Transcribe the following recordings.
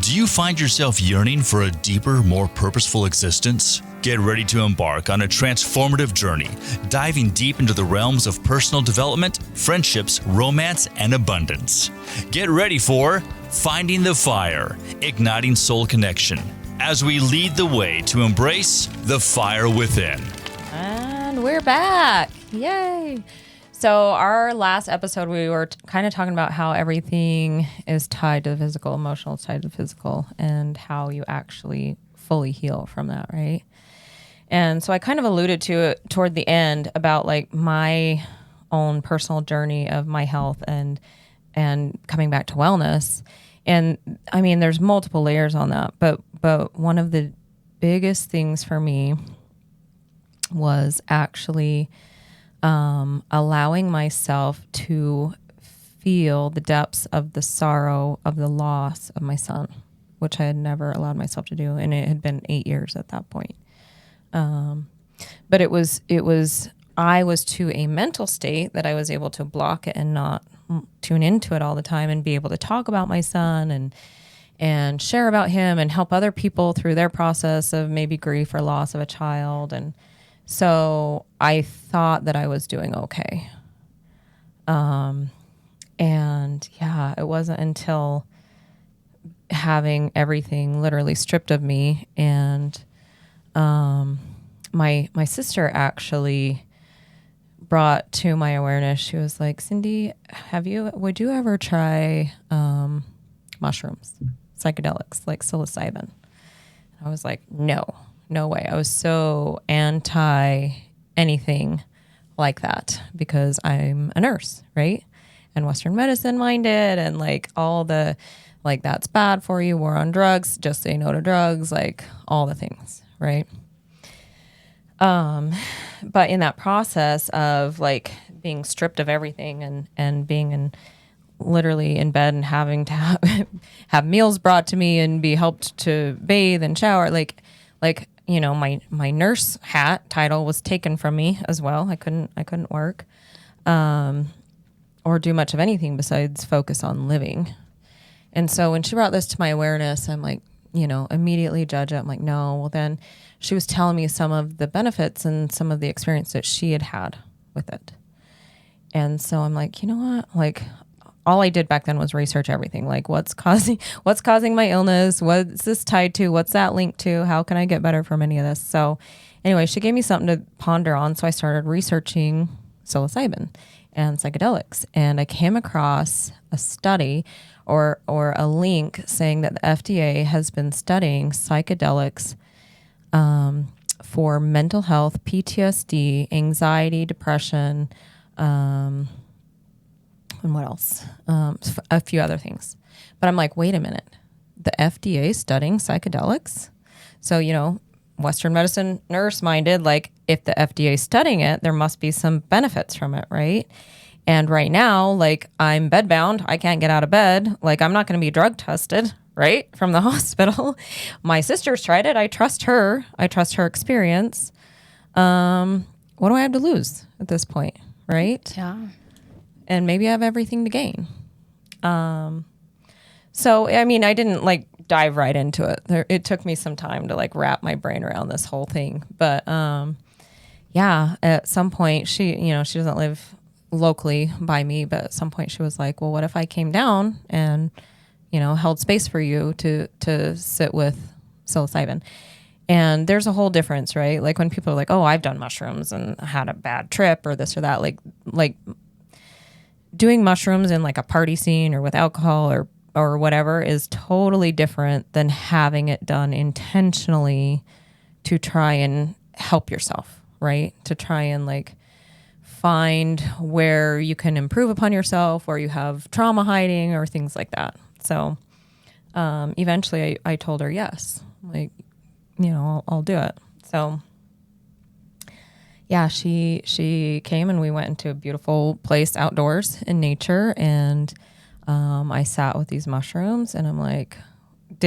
Do you find yourself yearning for a deeper, more purposeful existence? Get ready to embark on a transformative journey, diving deep into the realms of personal development, friendships, romance, and abundance. Get ready for Finding the Fire, Igniting Soul Connection, as we lead the way to embrace the fire within. And we're back. Yay. So our last episode, we were kind of talking about how everything is tied to the physical, emotional is tied to the physical, and how you actually fully heal from that, right? And so I kind of alluded to it toward the end about like my own personal journey of my health and coming back to wellness. And I mean, there's multiple layers on that, but one of the biggest things for me was actually allowing myself to feel the depths of the sorrow of the loss of my son, which I had never allowed myself to do. And it had been 8 years at that point. But I was to a mental state that I was able to block it and not tune into it all the time and be able to talk about my son and share about him and help other people through their process of maybe grief or loss of a child. And so I thought that I was doing okay. And yeah, it wasn't until having everything literally stripped of me and my sister actually brought to my awareness, she was like, Cindy, would you ever try mushrooms, psychedelics, like psilocybin? I was like, no way. I was so anti anything like that because I'm a nurse, right? And Western medicine minded and like all the, like that's bad for you, war on drugs, just say no to drugs, like all the things, right? But in that process of like being stripped of everything and being literally in bed and having to have meals brought to me and be helped to bathe and shower, like, you know, my nurse hat title was taken from me as well. I couldn't work, or do much of anything besides focus on living. And so when she brought this to my awareness, I'm like, you know, immediately judge it. I'm like, no. Well, then she was telling me some of the benefits and some of the experience that she had with it. And so I'm like, you know what? Like, all I did back then was research everything. Like, what's causing my illness? What's this tied to? What's that linked to? How can I get better from any of this? So anyway, she gave me something to ponder on. So I started researching psilocybin and psychedelics. And I came across a study or a link saying that the FDA has been studying psychedelics for mental health, PTSD, anxiety, depression, and what else? A few other things. But I'm like, wait a minute. The FDA studying psychedelics? So, you know, Western medicine nurse minded, like if the FDA is studying it, there must be some benefits from it, right? And right now, like I'm bedbound. I can't get out of bed. Like I'm not going to be drug tested, right? From the hospital. My sister's tried it. I trust her. I trust her experience. What do I have to lose at this point, right? Yeah. And maybe I have everything to gain. So, I mean, I didn't like dive right into it. It took me some time to like wrap my brain around this whole thing. But yeah, at some point she doesn't live locally by me, but at some point she was like, well, what if I came down and, you know, held space for you to sit with psilocybin? And there's a whole difference, right? Like when people are like, oh, I've done mushrooms and had a bad trip or this or that, like doing mushrooms in like a party scene or with alcohol or whatever is totally different than having it done intentionally to try and help yourself, right? To try and like find where you can improve upon yourself, where you have trauma hiding or things like that. So eventually I told her yes, like, you know, I'll do it. So yeah, she came and we went into a beautiful place outdoors in nature, and I sat with these mushrooms, and I'm like,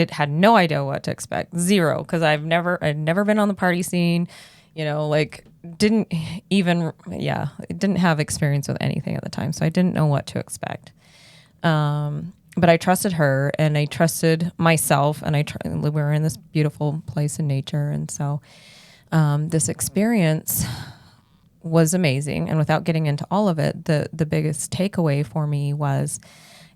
had no idea what to expect, zero, because I'd never been on the party scene, you know, like didn't have experience with anything at the time, so I didn't know what to expect. but I trusted her and I trusted myself, and we were in this beautiful place in nature. And so this experience was amazing. And without getting into all of it, the biggest takeaway for me was,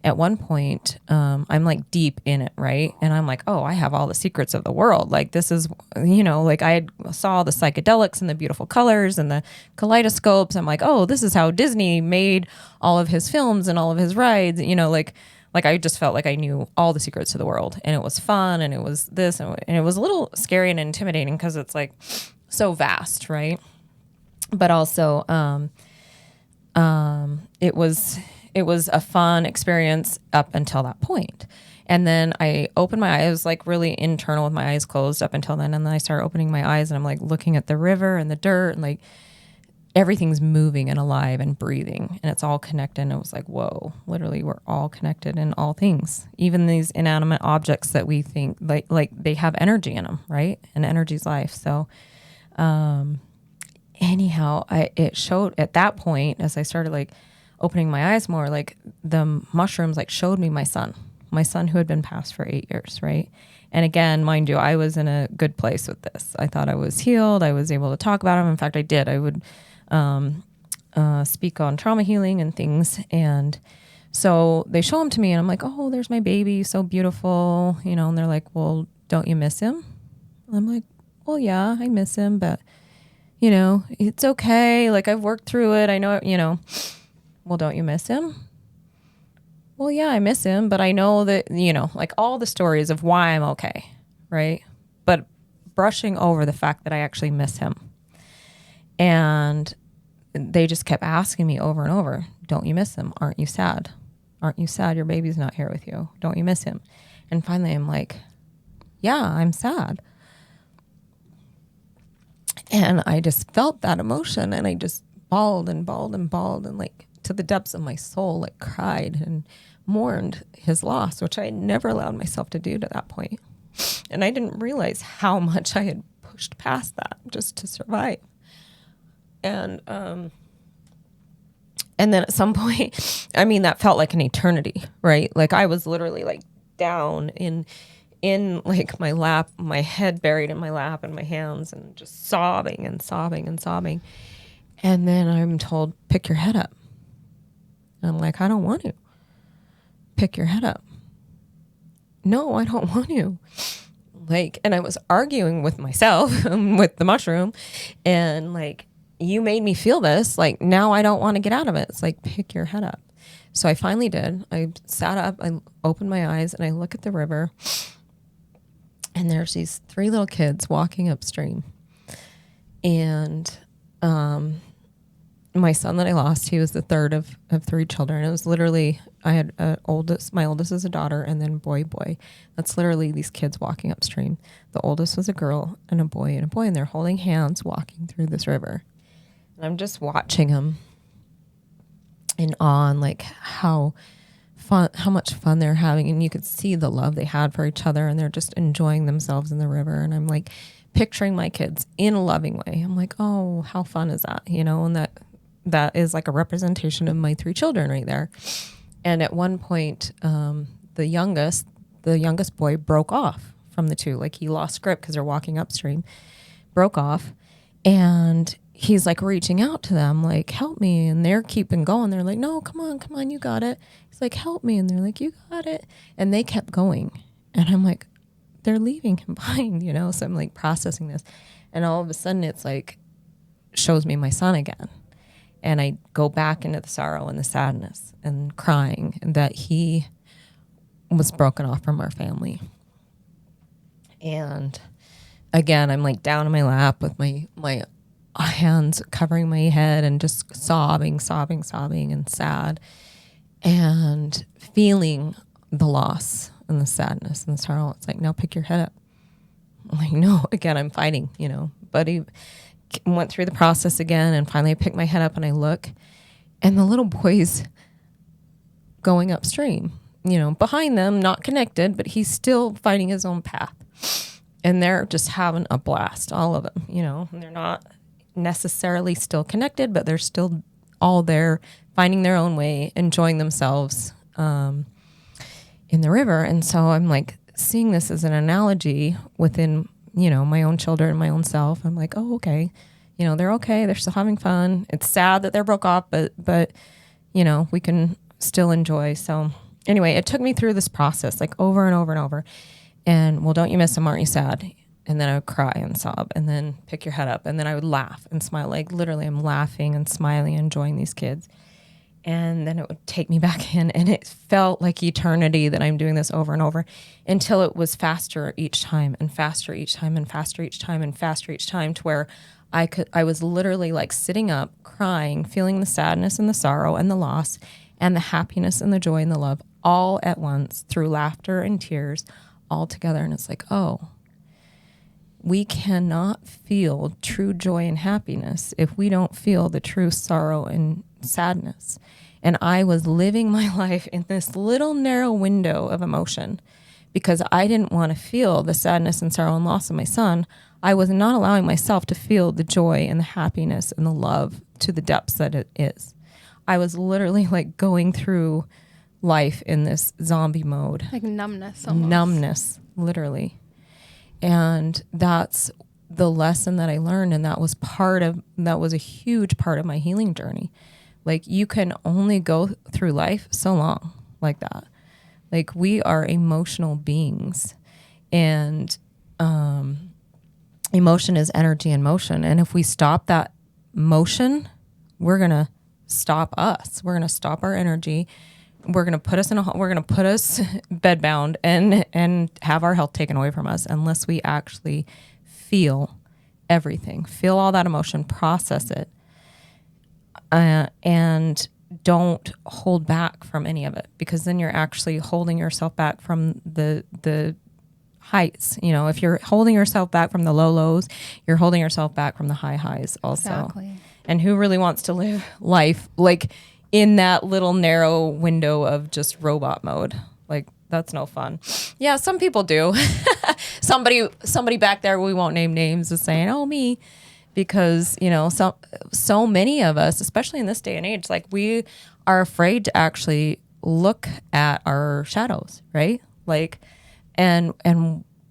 at one point, I'm like deep in it, right? And I'm like, oh, I have all the secrets of the world. Like, this is, like I saw the psychedelics and the beautiful colors and the kaleidoscopes. I'm like, oh, this is how Disney made all of his films and all of his rides. Like I just felt like I knew all the secrets of the world, and it was fun, and it was this, and it was a little scary and intimidating because it's like so vast, right? But also, it was a fun experience up until that point. And then I opened my eyes. I was like really internal with my eyes closed up until then. And then I started opening my eyes, and I'm like looking at the river and the dirt, and like everything's moving and alive and breathing, and it's all connected. And it was like, whoa, literally we're all connected in all things. Even these inanimate objects that we think like they have energy in them, right? And energy's life. So, anyhow, it showed at that point, as I started like opening my eyes more, like the mushrooms like showed me my son who had been passed for 8 years, right? And again, mind you, I was in a good place with this. I thought I was healed. I was able to talk about him. In fact, I did. I would speak on trauma healing and things. And so they show him to me, and I'm like, oh, there's my baby, so beautiful, and they're like, well, don't you miss him? I'm like, well, yeah, I miss him, but it's okay. Like, I've worked through it. I know, well, don't you miss him? Well, yeah, I miss him, but I know that, like all the stories of why I'm okay, right? But brushing over the fact that I actually miss him. And they just kept asking me over and over, don't you miss him? Aren't you sad? Aren't you sad your baby's not here with you? Don't you miss him? And finally I'm like, yeah, I'm sad. And I just felt that emotion, and I just bawled and like to the depths of my soul, like cried and mourned his loss, which I had never allowed myself to do to that point. And I didn't realize how much I had pushed past that just to survive. And then at some point, I mean, that felt like an eternity, right? Like I was literally like down in like my lap, my head buried in my lap and my hands, and just sobbing and sobbing and sobbing. And then I'm told, pick your head up. And I'm like, I don't want to. Pick your head up. No, I don't want to. Like, and I was arguing with myself, with the mushroom, and like, you made me feel this. Like, now I don't want to get out of it. It's like, pick your head up. So I finally did. I sat up, I opened my eyes, and I look at the river, and there's these 3 little kids walking upstream. And my son that I lost, he was the third of 3 children. It was literally, I had my oldest is a daughter, and then boy. That's literally these kids walking upstream. The oldest was a girl and a boy, and they're holding hands walking through this river. And I'm just watching them in awe, and like how much fun they're having. And you could see the love they had for each other, and they're just enjoying themselves in the river. And I'm like picturing my kids in a loving way. I'm like, oh, how fun is that? And that is like a representation of my 3 children right there. And at one point, the youngest boy broke off from the 2. Like, he lost grip because they're walking upstream, broke off. And he's like reaching out to them, like, help me. And they're keeping going. They're like, no, come on, you got it. He's like, help me. And they're like, you got it. And they kept going. And I'm like, they're leaving him behind, So I'm like processing this. And all of a sudden it's like, shows me my son again. And I go back into the sorrow and the sadness and crying, and that he was broken off from our family. And again, I'm like down in my lap with my hands covering my head and just sobbing and sad, and feeling the loss and the sadness and the sorrow. It's like, now pick your head up. I'm like, no, again, I'm fighting, but he went through the process again, and finally I pick my head up and I look, and the little boy's going upstream, behind them, not connected, but he's still fighting his own path. And they're just having a blast, all of them, and they're not necessarily still connected, but they're still all there, finding their own way, enjoying themselves. in the river. And so I'm like seeing this as an analogy within, my own children, my own self. I'm like, oh, okay. They're okay. They're still having fun. It's sad that they're broke off, but we can still enjoy. So anyway, it took me through this process like over and over and over. And well, don't you miss them? Aren't you sad? And then I would cry and sob and then pick your head up. And then I would laugh and smile. Like literally I'm laughing and smiling, enjoying these kids. And then it would take me back in, and it felt like eternity that I'm doing this over and over until it was faster each time and faster each time and faster each time and faster each time, to where I was literally like sitting up, crying, feeling the sadness and the sorrow and the loss and the happiness and the joy and the love all at once through laughter and tears all together. And it's like, oh, we cannot feel true joy and happiness if we don't feel the true sorrow and sadness. And I was living my life in this little narrow window of emotion because I didn't want to feel the sadness and sorrow and loss of my son. I was not allowing myself to feel the joy and the happiness and the love to the depths that it is. I was literally like going through life in this zombie mode. Like numbness almost. Numbness, literally. And that's the lesson that I learned. And that was a huge part of my healing journey. Like you can only go through life so long like that. Like we are emotional beings, and emotion is energy in motion. And if we stop that motion, we're going to stop us. We're going to stop our energy. We're going to put us bedbound and have our health taken away from us unless we actually feel everything, feel all that emotion, process it, and don't hold back from any of it, because then you're actually holding yourself back from the heights. If you're holding yourself back from the low lows, you're holding yourself back from the high highs also. Exactly. And who really wants to live life like in that little narrow window of just robot mode? Like that's no fun. Yeah, some people do. Somebody back there, we won't name names, is saying, "Oh, me," because so many of us, especially in this day and age, like we are afraid to actually look at our shadows, right? Like, and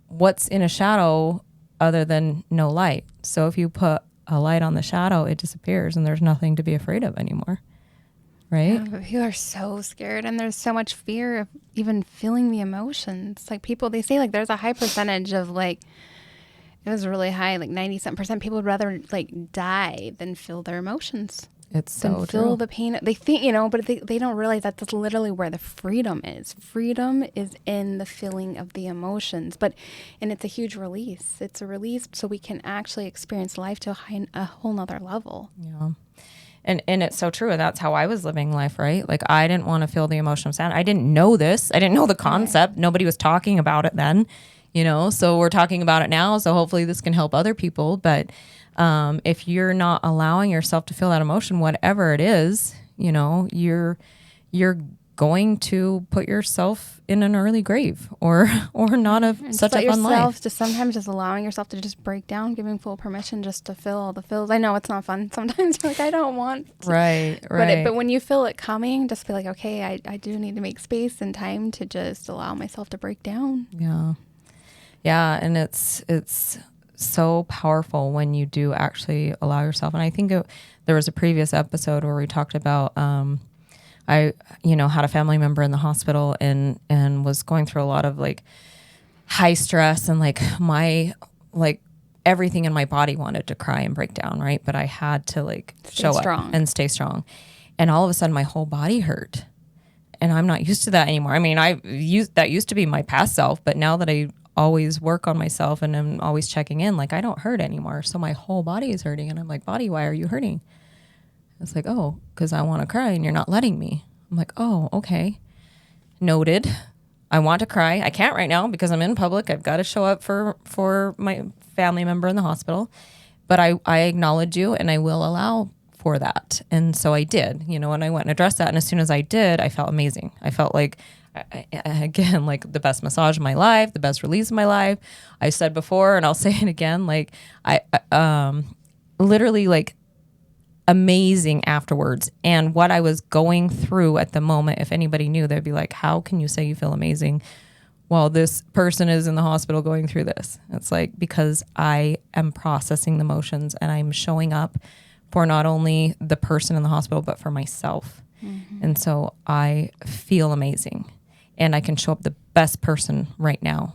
what's in a shadow other than no light? So if you put a light on the shadow, it disappears, and there's nothing to be afraid of anymore. Right? Yeah, but people are so scared, and there's so much fear of even feeling the emotions. Like people, they say like there's a high percentage of like, it was really high, like 90-something% people would rather like die than feel their emotions. It's so feel true. the pain. They think, but they don't realize that that's literally where the freedom is. Freedom is in the feeling of the emotions, and it's a huge release. It's a release so we can actually experience life to a whole nother level. Yeah. And it's so true. And that's how I was living life, right? Like I didn't want to feel the emotion of sadness. I didn't know this. I didn't know the concept. Nobody was talking about it then, so we're talking about it now. So hopefully this can help other people. But if you're not allowing yourself to feel that emotion, whatever it is, you're going to put yourself in an early grave or not such a fun life. Just sometimes just allowing yourself to just break down, giving full permission just to feel all the feels. I know it's not fun. Sometimes you're like, I don't want to. Right. But when you feel it coming, just be like, okay, I do need to make space and time to just allow myself to break down. Yeah. Yeah. And it's so powerful when you do actually allow yourself. And I think there was a previous episode where we talked about, I had a family member in the hospital and was going through a lot of like high stress, and like everything in my body wanted to cry and break down. Right. But I had to like show up and stay strong. And all of a sudden my whole body hurt, and I'm not used to that anymore. I mean, that used to be my past self, but now that I always work on myself and I'm always checking in, like I don't hurt anymore. So my whole body is hurting, and I'm like, body, why are you hurting? It's like, oh, because I want to cry and you're not letting me. I'm like, oh, okay. Noted. I want to cry. I can't right now because I'm in public. I've got to show up for my family member in the hospital. But I acknowledge you, and I will allow for that. And so I did, and I went and addressed that. And as soon as I did, I felt amazing. I felt like, again, like the best massage of my life, the best release of my life. I said before, and I'll say it again, like I literally like amazing afterwards. And what I was going through at the moment, if anybody knew, they'd be like, how can you say you feel amazing while this person is in the hospital going through this? It's like, because I am processing the emotions and I'm showing up for not only the person in the hospital, but for myself. And so I feel amazing and I can show up the best person right now.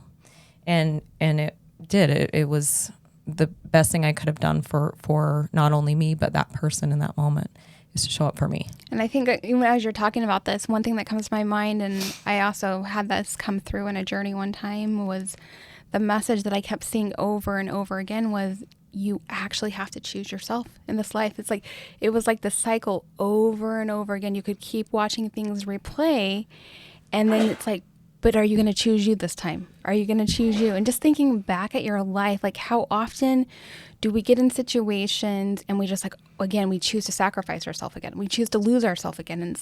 And it was the best thing I could have done for not only me, but that person in that moment, is to show up for me. And I think even as you're talking about this, one thing that comes to my mind, and I also had this come through in a journey one time, was the message that I kept seeing over and over again was, you actually have to choose yourself in this life. It's like, it was like the cycle over and over again. You could keep watching things replay, and then it's like, but are you going to choose you this time? Are you going to choose you? And just thinking back at your life, like, how often do we get in situations and we just like, again, we choose to sacrifice ourselves again. We choose to lose ourselves again. And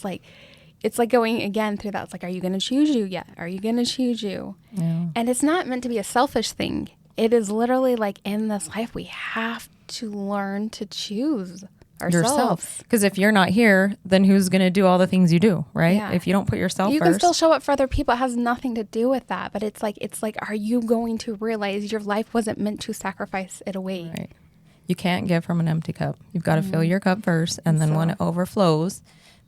it's like going again through that. It's like, are you going to choose you yet? Are you going to choose you? Yeah. And it's not meant to be a selfish thing. It is literally like, in this life, we have to learn to choose ourselves. Because if you're not here, then who's going to do all the things you do, right? Yeah. If you don't put yourself you first. can still show up for other people. It has nothing to do with that. But it's like, are you going to realize your life wasn't meant to sacrifice it away? Right. You can't give from an empty cup. You've got to fill your cup first. And then when it overflows,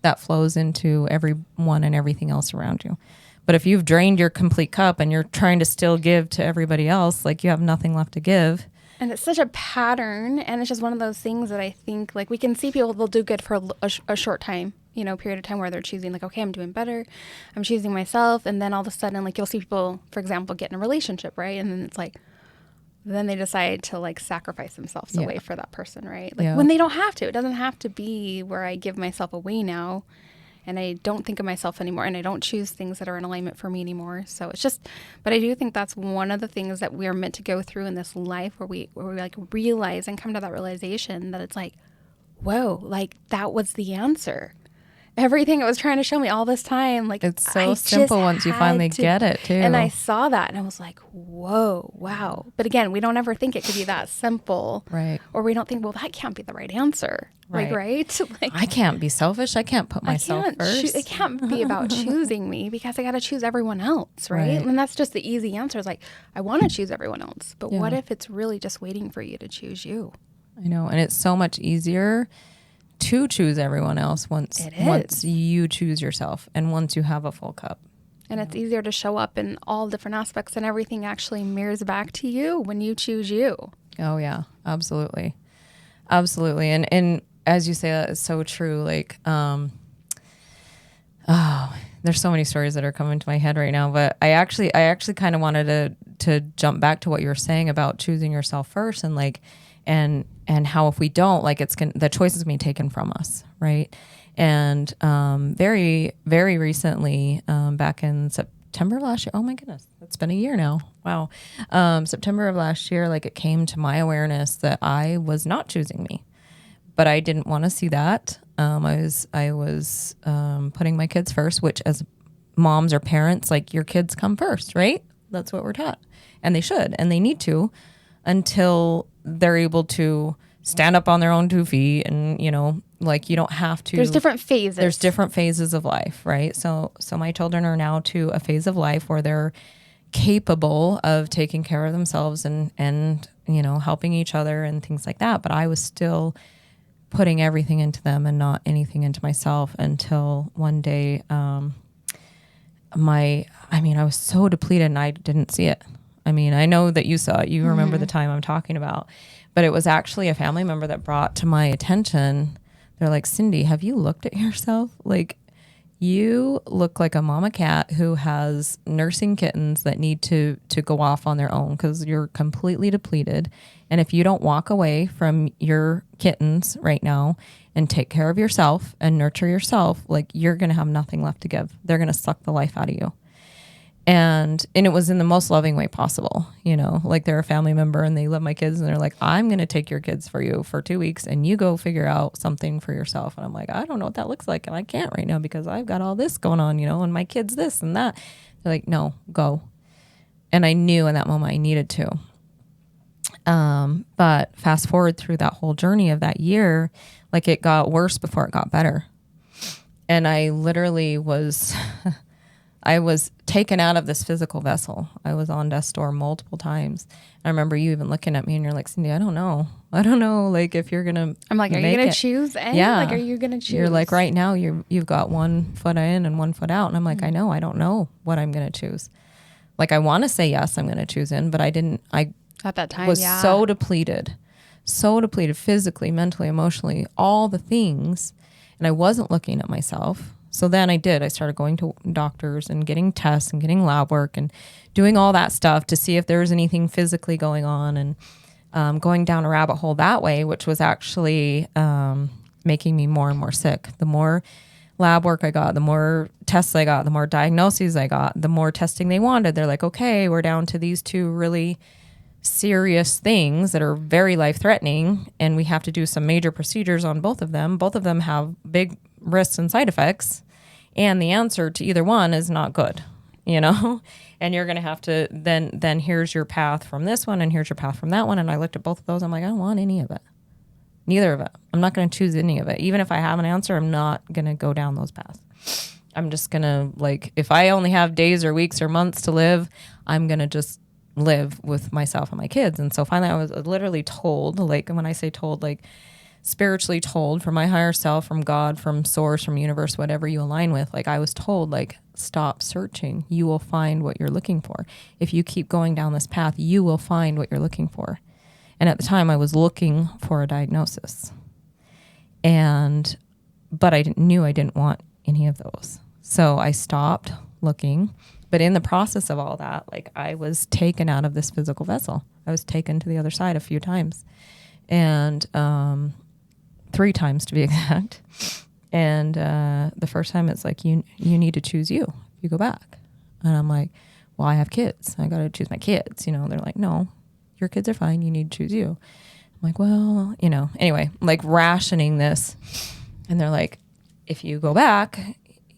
that flows into everyone and everything else around you. But if you've drained your complete cup and you're trying to still give to everybody else, like, you have nothing left to give. And it's such a pattern, and it's just one of those things that I think, like, we can see people, they'll do good for a short time, period of time where they're choosing, like, okay, I'm doing better, I'm choosing myself, and then all of a sudden, like, you'll see people, for example, get in a relationship, right? And then it's like, then they decide to, like, sacrifice themselves away for that person, right? Like, when they don't have to. It doesn't have to be where I give myself away now, and I don't think of myself anymore, and I don't choose things that are in alignment for me anymore. So it's just, but I do think that's one of the things that we are meant to go through in this life, where we like realize and come to that realization that it's like, whoa, like, that was the answer. Everything it was trying to show me all this time, like, it's so simple once you finally get it too. And I saw that and I was like, whoa, wow. But again, we don't ever think it could be that simple. Right. Or we don't think, well, that can't be the right answer. Right. Right? Like, I can't be selfish. I can't put myself first. It can't be about choosing me, because I got to choose everyone else, right? And that's just the easy answer. Is like, I want to choose everyone else. But what if it's really just waiting for you to choose you? I know. And it's so much easier to choose everyone else once you choose yourself and once you have a full cup. And it's easier to show up in all different aspects, and everything actually mirrors back to you when you choose you. Oh yeah, absolutely. Absolutely. And as you say, that is so true. Like, there's so many stories that are coming to my head right now, but I actually kind of wanted to jump back to what you were saying about choosing yourself first, and like, and how if we don't, like, the choice is going to be taken from us, right? And very, very recently, back in September of last year, oh my goodness, it's been a year now. Wow. September of last year, like, it came to my awareness that I was not choosing me, but I didn't want to see that. I was putting my kids first, which as moms or parents, like, your kids come first, right? That's what we're taught, and they should, and they need to, until they're able to stand up on their own 2 feet, and, like, you don't have to. There's different phases. There's different phases of life, right? So my children are now to a phase of life where they're capable of taking care of themselves and helping each other and things like that. But I was still putting everything into them and not anything into myself, until one day, I was so depleted and I didn't see it. I mean, I know that you saw it. You remember the time I'm talking about. But it was actually a family member that brought to my attention, they're like, Cindy, have you looked at yourself? Like, you look like a mama cat who has nursing kittens that need to go off on their own, because you're completely depleted. And if you don't walk away from your kittens right now and take care of yourself and nurture yourself, like, you're going to have nothing left to give. They're going to suck the life out of you. And it was in the most loving way possible, like, they're a family member and they love my kids, and they're like, I'm going to take your kids for you for 2 weeks and you go figure out something for yourself. And I'm like, I don't know what that looks like. And I can't right now because I've got all this going on, and my kids this and that. They're like, no, go. And I knew in that moment I needed to. But fast forward through that whole journey of that year, like it got worse before it got better. And I literally was, I was taken out of this physical vessel. I was on death's door multiple times. I remember you even looking at me and you're like, Cindy, I don't know, like if you're going to, I'm like, are you going to choose? Yeah. Like, are you going to choose? You're like, right now you've got 1 foot in and 1 foot out. And I'm like, I know, I don't know what I'm going to choose. Like, I want to say, yes, I'm going to choose in, but I at that time was so depleted physically, mentally, emotionally, all the things. And I wasn't looking at myself. So then I started going to doctors and getting tests and getting lab work and doing all that stuff to see if there was anything physically going on, and going down a rabbit hole that way, which was actually making me more and more sick. The more lab work I got, the more tests I got, the more diagnoses I got, the more testing they wanted. They're like, okay, we're down to these 2 really serious things that are very life-threatening, and we have to do some major procedures on both of them. Both of them have big risks and side effects, and the answer to either one is not good, and you're going to have to then here's your path from this one and here's your path from that one. And I looked at both of those. I'm like, I don't want any of it. Neither of it. I'm not going to choose any of it. Even if I have an answer, I'm not going to go down those paths. I'm just going to, like, if I only have days or weeks or months to live, I'm going to just live with myself and my kids. And so finally I was literally told, like, when I say told, like spiritually told from my higher self, from God, from source, from universe, whatever you align with, like I was told, like, stop searching. You will find what you're looking for. If you keep going down this path, you will find what you're looking for. And at the time I was looking for a diagnosis, but I knew I didn't want any of those. So I stopped looking. But in the process of all that, like, I was taken out of this physical vessel. I was taken to the other side a few times, and 3 times to be exact. And the first time it's like, you need to choose you. You go back. And I'm like, well, I have kids. I got to choose my kids. They're like, no, your kids are fine. You need to choose you. I'm like, well, anyway, like rationing this. And they're like, if you go back,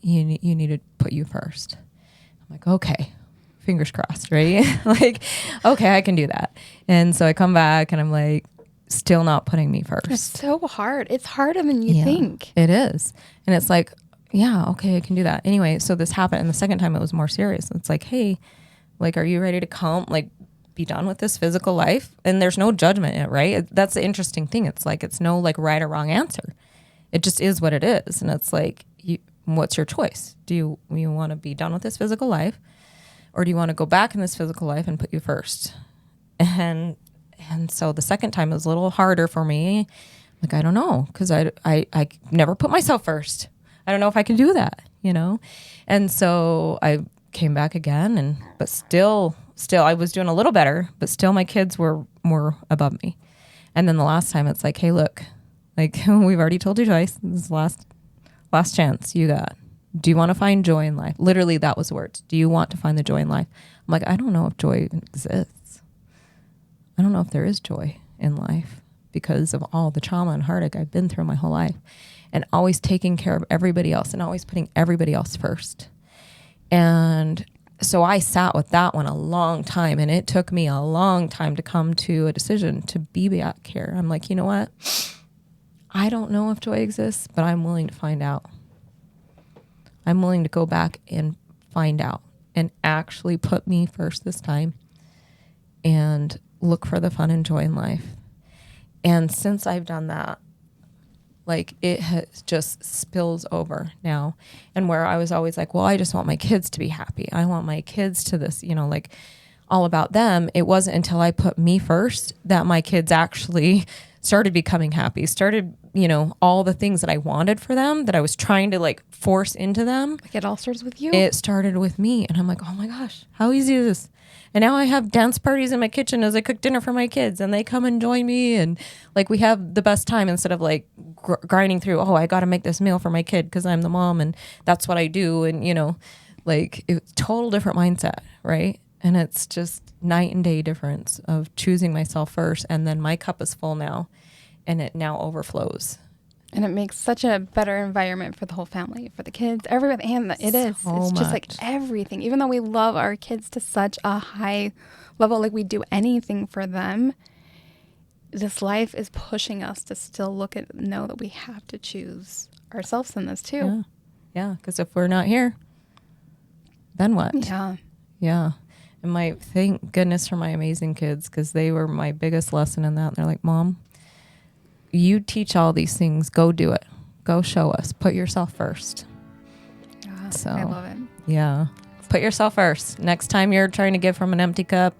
you need to put you first. I'm like, okay, fingers crossed, right? Like, okay, I can do that. And so I come back and I'm like, still not putting me first. It's so hard. It's harder than you think. It is. And it's like, yeah, okay, I can do that. Anyway, so this happened. And the second time it was more serious. It's like, hey, like, are you ready to come, like, be done with this physical life? And there's no judgment in it, right? That's the interesting thing. It's like, it's no like right or wrong answer. It just is what it is. And it's like, what's your choice? Do you want to be done with this physical life, or do you want to go back in this physical life and put you first? And so the second time it was a little harder for me. Like, I don't know, because I never put myself first. I don't know if I can do that, And so I came back again, but still I was doing a little better, but still my kids were more above me. And then the last time it's like, hey, look, like, we've already told you twice. This is last chance you got. Do you want to find joy in life? Literally, that was the words. Do you want to find the joy in life? I'm like, I don't know if joy even exists. I don't know if there is joy in life because of all the trauma and heartache I've been through my whole life, and always taking care of everybody else and always putting everybody else first. And so I sat with that one a long time, and it took me a long time to come to a decision to be back here. I'm like, you know what? I don't know if joy exists, but I'm willing to find out. I'm willing to go back and find out and actually put me first this time and look for the fun and joy in life. And since I've done that, like, it has just spills over now. And where I was always like, well, I just want my kids to be happy. I want my kids to this, like, all about them. It wasn't until I put me first that my kids actually started becoming happy, started, all the things that I wanted for them that I was trying to like force into them. Like, it all starts with you. It started with me. And I'm like, oh my gosh, how easy is this? And now I have dance parties in my kitchen as I cook dinner for my kids, and they come and join me. And like, we have the best time instead of like grinding through, oh, I got to make this meal for my kid because I'm the mom and that's what I do. And, like, it's total different mindset, right? And it's just night and day difference of choosing myself first. And then my cup is full now, and it now overflows. And it makes such a better environment for the whole family, for the kids, everybody. And it is. It's just like everything. Even though we love our kids to such a high level, like we do anything for them, this life is pushing us to still know that we have to choose ourselves in this too. Yeah, because if we're not here, then what? Yeah. And thank goodness for my amazing kids, because they were my biggest lesson in that. And they're like, Mom, you teach all these things. Go do it. Go show us. Put yourself first. Yeah, So I love it. Yeah. Put yourself first. Next time you're trying to give from an empty cup,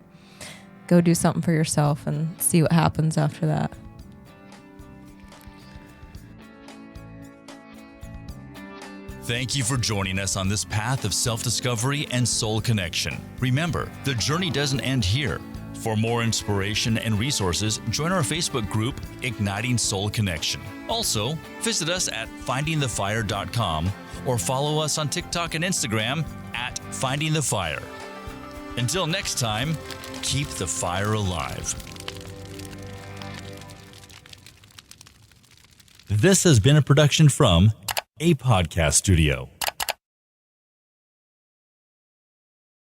go do something for yourself and see what happens after that. Thank you for joining us on this path of self-discovery and soul connection. Remember, the journey doesn't end here. For more inspiration and resources, join our Facebook group, Igniting Soul Connection. Also, visit us at findingthefire.com or follow us on TikTok and Instagram at Finding the Fire. Until next time, keep the fire alive. This has been a production from a podcast studio.